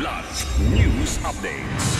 Kidlat News Updates.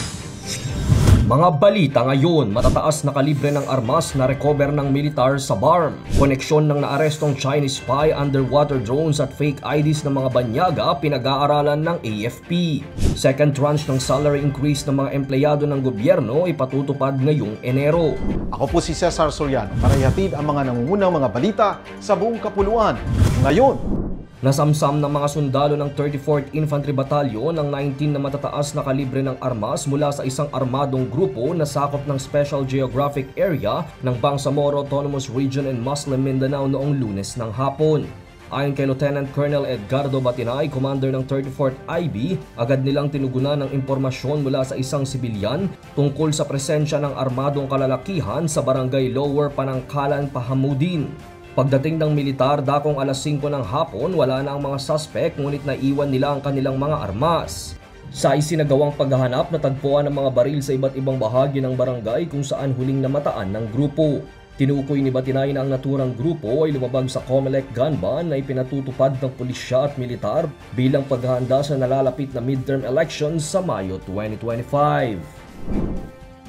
Mga balita ngayon, matataas na kalibre ng armas na recover ng militar sa BARM. Koneksyon ng naarestong Chinese spy, underwater drones at fake IDs ng mga banyaga pinag-aaralan ng AFP. Second tranche ng salary increase ng mga empleyado ng gobyerno ipatutupad ngayong Enero. Ako po si Cesar Soriano para ihatid ang mga nangungunang mga balita sa buong kapuluan. Ngayon, nasamsam ng mga sundalo ng 34th Infantry Battalion ang 19 na matataas na kalibre ng armas mula sa isang armadong grupo na sakop ng Special Geographic Area ng Bangsamoro Autonomous Region in Muslim Mindanao noong Lunes ng hapon. Ayon kay Lieutenant Colonel Edgardo Batinay, commander ng 34th IB, agad nilang tinugunan ng impormasyon mula sa isang sibilyan tungkol sa presensya ng armadong kalalakihan sa barangay Lower Panangkalan, Pahamudin. Pagdating ng militar, dakong alas 5 ng hapon, wala na ang mga suspect ngunit naiwan nila ang kanilang mga armas. Sa isinagawang paghahanap, natagpuan ang mga baril sa iba't ibang bahagi ng barangay kung saan huling namataan ng grupo. Tinukoy ni Batinay na ang naturang grupo ay lumabag sa COMELEC gun ban na ipinatutupad ng pulisya at militar bilang paghahanda sa nalalapit na midterm elections sa Mayo 2025.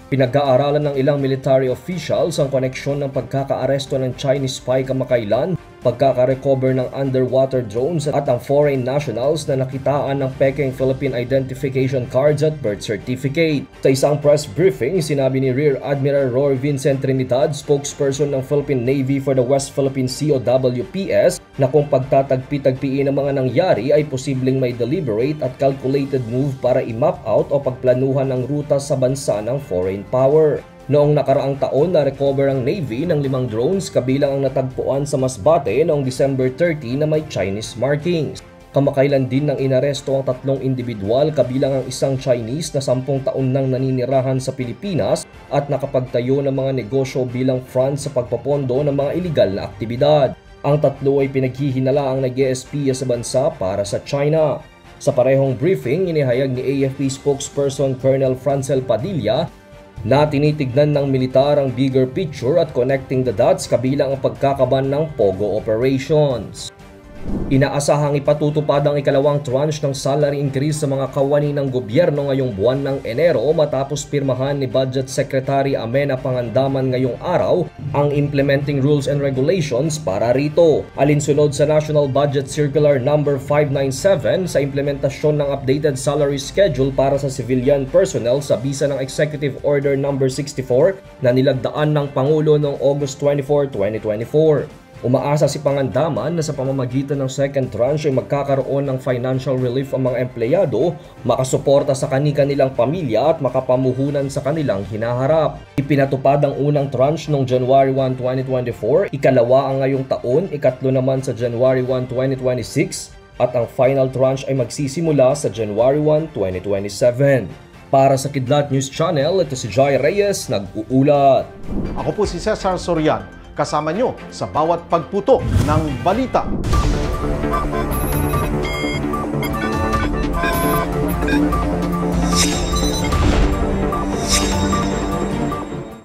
Pinag-aaralan ng ilang military officials ang koneksyon ng pagkakaaresto ng Chinese spy kamakailan, pagkakarecover ng underwater drones at ang foreign nationals na nakitaan ng Peking Philippine Identification Cards at Birth Certificate. Sa isang press briefing, sinabi ni Rear Admiral Roy Vincent Trinidad, spokesperson ng Philippine Navy for the West Philippine Sea o WPS, na kung pagtatagpi-tagpiin ang mga nangyari ay posibleng may deliberate at calculated move para i-map out o pagplanuhan ng ruta sa bansa ng foreign power. Noong nakaraang taon, na-recover ang Navy ng 5 drones kabilang ang natagpuan sa Masbate noong December 30 na may Chinese markings. Kamakailan din nang inaresto ang 3 individual kabilang ang isang Chinese na 10 taon nang naninirahan sa Pilipinas at nakapagtayo ng mga negosyo bilang front sa pagpapondo ng mga iligal na aktibidad. Ang 3 ay pinaghihinalaang nag-espiya sa bansa para sa China. Sa parehong briefing, inihayag ni AFP spokesperson Colonel Francel Padilla na tinitignan ng militar ang bigger picture at connecting the dots kabilang ang pagkakaban ng POGO operations. Inaasahang ipatutupad ang ikalawang tranche ng salary increase sa mga kawani ng gobyerno ngayong buwan ng Enero matapos pirmahan ni Budget Secretary Amenah Pangandaman ngayong araw ang implementing rules and regulations para rito. Alinsunod sa National Budget Circular No. 597 sa implementasyon ng updated salary schedule para sa civilian personnel sa bisa ng Executive Order No. 64 na nilagdaan ng Pangulo noong August 24, 2024. Umaasa si Pangandaman na sa pamamagitan ng second tranche ay magkakaroon ng financial relief ang mga empleyado, makasuporta sa kani-kanilang pamilya at makapamuhunan sa kanilang hinaharap. Ipinatupad ang unang tranche noong January 1, 2024, ikalawa ang ngayong taon, ikatlo naman sa January 1, 2026 at ang final tranche ay magsisimula sa January 1, 2027. Para sa Kidlat News Channel, ito si Jai Reyes, nag-uulat. ako po si Cesar Soriano, kasama nyo sa bawat pagputo ng balita.